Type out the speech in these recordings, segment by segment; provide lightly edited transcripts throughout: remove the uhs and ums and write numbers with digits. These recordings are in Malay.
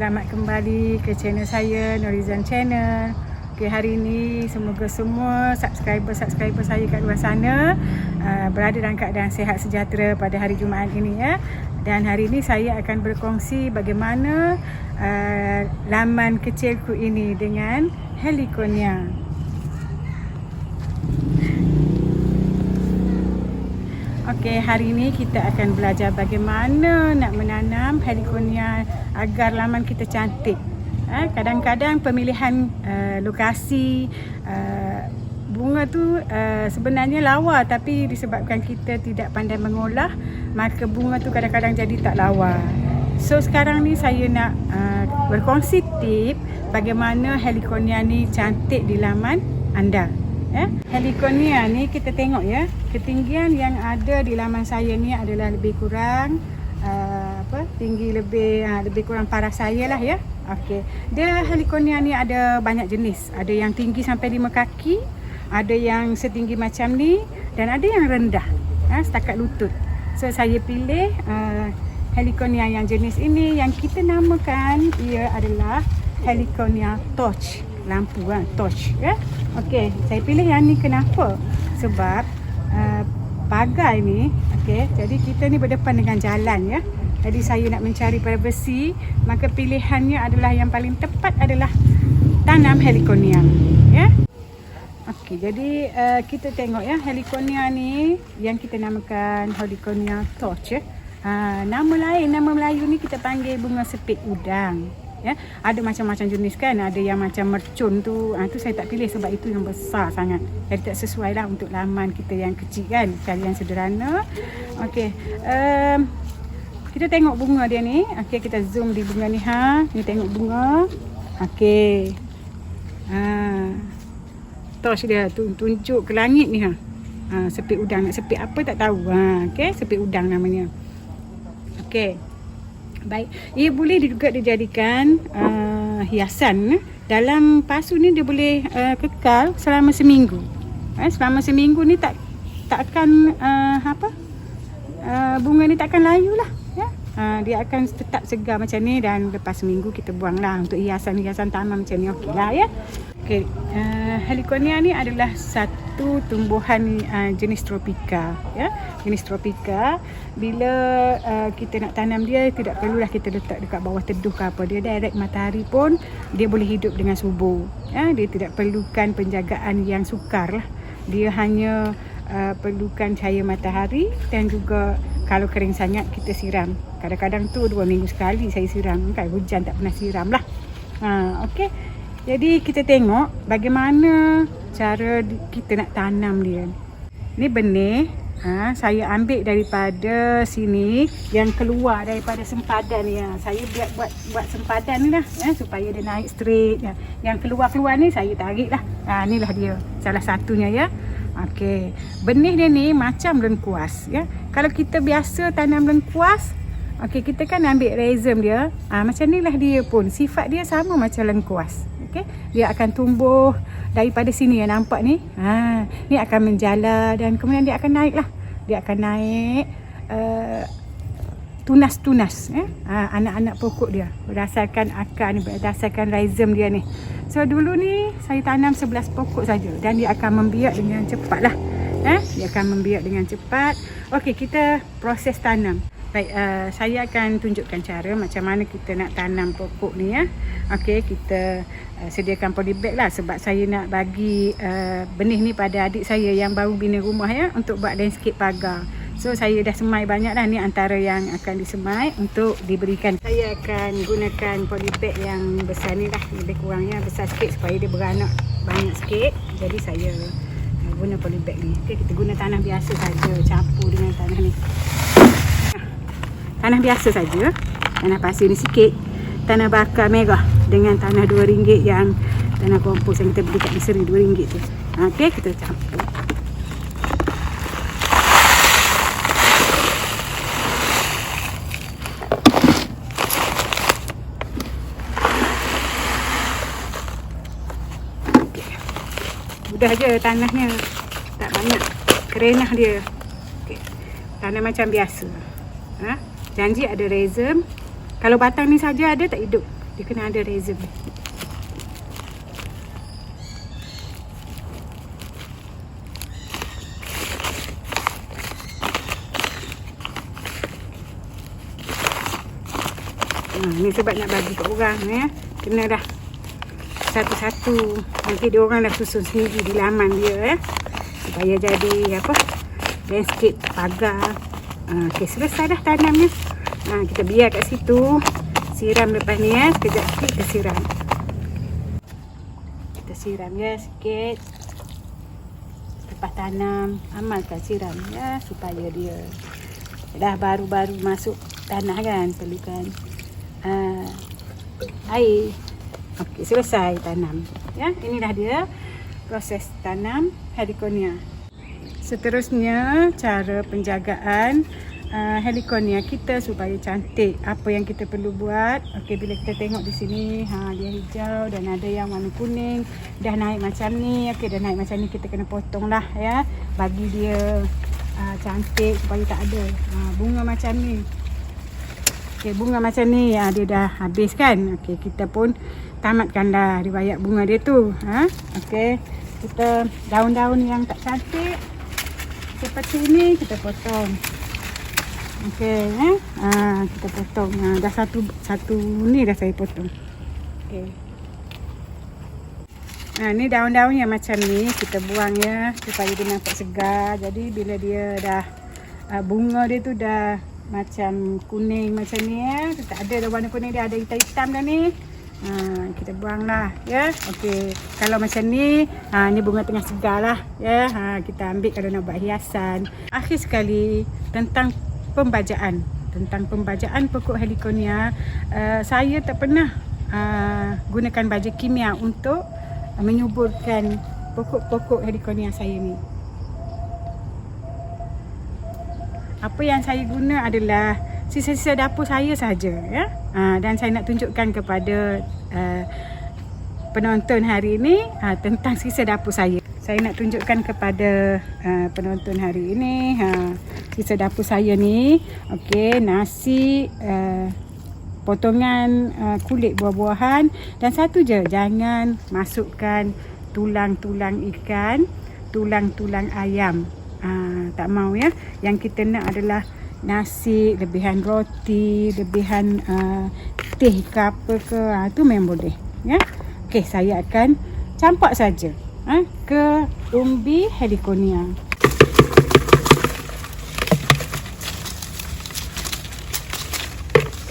Selamat kembali ke channel saya, Norizan Channel. Okay, hari ini semoga semua subscriber saya kat luar sana berada dalam keadaan sihat sejahtera pada hari Jumaat ini ya. Dan hari ini saya akan berkongsi bagaimana laman kecilku ini dengan Heliconia. Okey, hari ini kita akan belajar bagaimana nak menanam Heliconia agar laman kita cantik. Kadang-kadang pemilihan lokasi bunga tu sebenarnya lawa, tapi disebabkan kita tidak pandai mengolah, maka bunga tu kadang-kadang jadi tak lawa. So sekarang ni saya nak berkongsi tip bagaimana Heliconia ni cantik di laman anda. Heliconia ni kita tengok ya, ketinggian yang ada di laman saya ni adalah lebih kurang tinggi lebih kurang paras saya lah ya. Okey. Dia Heliconia ni ada banyak jenis. Ada yang tinggi sampai 5 kaki, ada yang setinggi macam ni dan ada yang rendah setakat lutut. So saya pilih Heliconia yang jenis ini, yang kita namakan ia adalah Heliconia torch. Lampu torch ya. Okey, saya pilih yang ni kenapa? Sebab pagar ni jadi kita ni berdepan dengan jalan ya. Jadi saya nak mencari privacy, maka pilihannya adalah yang paling tepat adalah tanam Heliconia ya. Okey, jadi kita tengok ya, Heliconia ni yang kita namakan Heliconia torch ya. Nama Melayu ni kita panggil bunga sepit udang. Ya, ada macam-macam jenis kan, ada yang macam mercun tu, tu saya tak pilih sebab itu yang besar sangat. Jadi tak sesuai lah untuk laman kita yang kecil kan, cari yang sederhana. Okey, kita tengok bunga dia ni. Okey, kita zoom di bunga ni ni tengok bunga. Okey. Torch dia tunjuk ke langit ni sepit udang, nak sepit apa tak tahu. Okey, sepit udang namanya. Okey. Baik, ia boleh juga dijadikan hiasan. Dalam pasu ni dia boleh kekal selama seminggu. Selama seminggu ni tak akan bunga ni tak akan layu lah ya. Dia akan tetap segar macam ni, dan lepas seminggu kita buang lah untuk hiasan-hiasan taman macam ni. Okey lah ya. Okey, Heliconia ni adalah satu tumbuhan jenis tropika ya. Jenis tropika. Bila kita nak tanam dia, tidak perlulah kita letak dekat bawah teduh ke apa. Dia direct matahari pun dia boleh hidup dengan subur ya. Dia tidak perlukan penjagaan yang sukar lah. Dia hanya perlukan cahaya matahari, dan juga kalau kering sangat kita siram. Kadang-kadang tu 2 minggu sekali saya siram. Kan hujan tak pernah siram lah. Okey. Jadi kita tengok bagaimana cara kita nak tanam dia. Ni benih saya ambil daripada sini, yang keluar daripada sempadan ni. Saya buat sempadan ni lah supaya dia naik straight. Yang keluar-keluar ni saya tarik lah. Inilah dia salah satunya ya. Okey, benih dia ni macam lengkuas ya. Kalau kita biasa tanam lengkuas, okey, kita kan ambil rhizome dia. Macam inilah dia pun. Sifat dia sama macam lengkuas. Okey, dia akan tumbuh daripada sini yang nampak ni. Ni akan menjala, dan kemudian dia akan naik lah. Dia akan naik tunas-tunas anak-anak pokok dia berdasarkan akar ni, berdasarkan rhizome dia ni. So dulu ni saya tanam 11 pokok saja, dan dia akan membiak dengan cepat lah. Dia akan membiak dengan cepat. Okey, kita proses tanam. Baik, saya akan tunjukkan cara macam mana kita nak tanam pokok ni ya. Okey, kita sediakan polybag lah, sebab saya nak bagi benih ni pada adik saya yang baru bina rumah ya, untuk buat landscape pagar. So saya dah semai banyak dah, ni antara yang akan disemai untuk diberikan. Saya akan gunakan polybag yang besar ni lah, lebih kurangnya besar sikit supaya dia beranak banyak sikit. Jadi saya guna polybag ni. Okey, kita guna tanah biasa saja, campur dengan tanah ni. Tanah biasa saja, tanah pasir ni sikit, tanah bakar merah dengan tanah RM2 yang tanah kompos yang kita beli kat nursery RM2 tu. Okey, kita campur. Mudah je tanahnya, tak banyak kerenah dia. Okey, tanah macam biasa. Janji ada rhizome. Kalau batang ni saja ada tak hidup. Dia kena ada razor. Ni sebab nak bagi kat orang ya. Kena dah satu-satu. Nanti dia orang dah susun sendiri di laman dia supaya jadi apa? Landscape pagar. Okey, selesai dah tanamnya. Kita biar kat situ. Siram lepas ni sekejap sikit kita siram. Kita siram sikit. Lepas tanam, amalkan siram supaya dia dah baru-baru masuk tanah kan, perlukan air. Okey, selesai tanam. Inilah dia proses tanam Heliconia. Seterusnya cara penjagaan Heliconia kita supaya cantik. Apa yang kita perlu buat? Okey, bila kita tengok di sini, dia hijau dan ada yang warna kuning, dah naik macam ni. Okey, dah naik macam ni, kita kena potong lah bagi dia cantik supaya tak ada bunga macam ni. Okey, bunga macam ni dia dah habis kan. Okey, kita pun tamatkan dah riwayat bunga dia tu. Okey, kita daun-daun yang tak cantik seperti ni kita potong. Okey, kita potong. Dah satu ni dah saya potong. Okey. Ni daun-daun yang macam ni kita buang supaya dia nampak segar. Jadi bila dia dah bunga dia tu dah macam kuning macam ni tak ada dah warna kuning, dia ada hitam-hitam dah ni. Kita buang lah Okey, kalau macam ni ni bunga tengah segar lah kita ambil kalau nak buat hiasan. Akhir sekali tentang pembajaan pokok Heliconia, saya tak pernah gunakan baja kimia untuk menyuburkan pokok-pokok Heliconia saya ni. Apa yang saya guna adalah sisa-sisa dapur saya saja dan saya nak tunjukkan kepada penonton hari ini tentang sisa dapur saya. Saya nak tunjukkan kepada penonton hari ini sisa dapur saya ni. Okey, nasi, potongan kulit buah-buahan, dan satu je, jangan masukkan tulang-tulang ikan, tulang-tulang ayam. Tak mau Yang kita nak adalah nasi, lebihan roti, lebihan teh ke apa ke, tu memang boleh Okey, saya akan campak saja ke umbi Heliconia.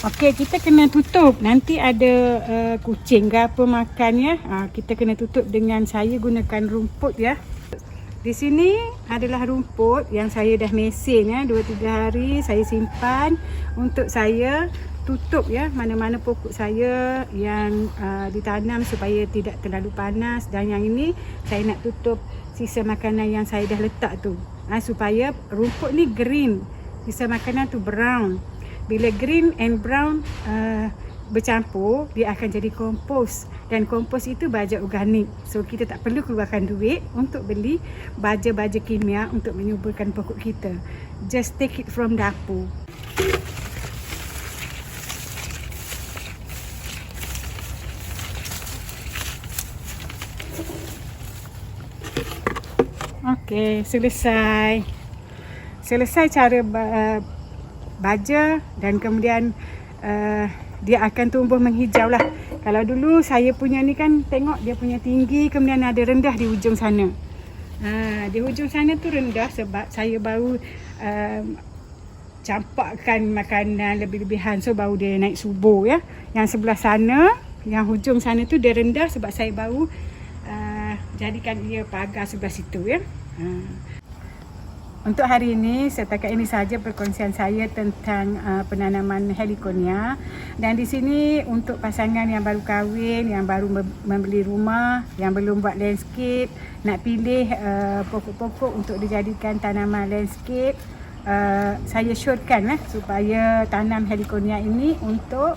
Okey, kita kena tutup. Nanti ada kucing ke apa makan kita kena tutup dengan, saya gunakan rumput Di sini adalah rumput yang saya dah mesin 2-3 hari saya simpan untuk saya tutup mana-mana pokok saya yang ditanam supaya tidak terlalu panas, dan yang ini saya nak tutup sisa makanan yang saya dah letak tu supaya rumput ni green, sisa makanan tu brown. Bila green and brown bercampur, dia akan jadi kompos, dan kompos itu baja organik. So kita tak perlu keluarkan duit untuk beli baja-baja kimia untuk menyuburkan pokok kita. Just take it from dapur. Okey, selesai cara baja, dan kemudian dia akan tumbuh menghijau lah. Kalau dulu saya punya ni kan, tengok dia punya tinggi, kemudian ada rendah di ujung sana. Di ujung sana tu rendah sebab saya baru campakkan makanan lebih-lebihan, so baru dia naik subur Yang sebelah sana, yang hujung sana tu dia rendah sebab saya baru jadikan ia pagar sebelah situ Untuk hari ini, setakat ini sahaja perkongsian saya tentang penanaman Heliconia. Dan di sini untuk pasangan yang baru kahwin, yang baru membeli rumah, yang belum buat landscape, nak pilih pokok-pokok untuk dijadikan tanaman landscape, saya syorkan supaya tanam Heliconia ini untuk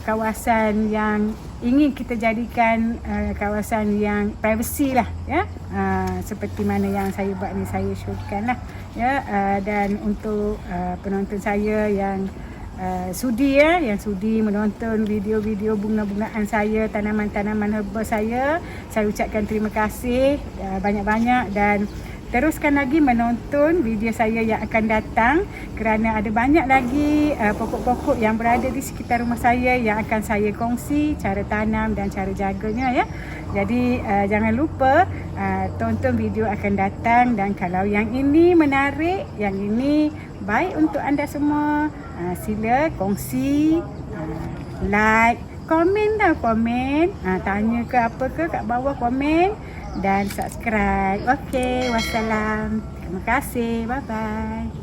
kawasan yang ingin kita jadikan kawasan yang privacy lah seperti mana yang saya buat ni, saya syorkan lah dan untuk penonton saya yang sudi yang sudi menonton video-video bunga-bungaan saya, tanaman-tanaman herba saya ucapkan terima kasih banyak-banyak, dan teruskan lagi menonton video saya yang akan datang, kerana ada banyak lagi pokok-pokok yang berada di sekitar rumah saya yang akan saya kongsi cara tanam dan cara jaganya ya. Jadi jangan lupa tonton video akan datang, dan kalau yang ini menarik, yang ini baik untuk anda semua, sila kongsi, like, komen, tanya ke apa ke kat bawah komen, dan subscribe. Okey, wassalam. Terima kasih. Bye bye.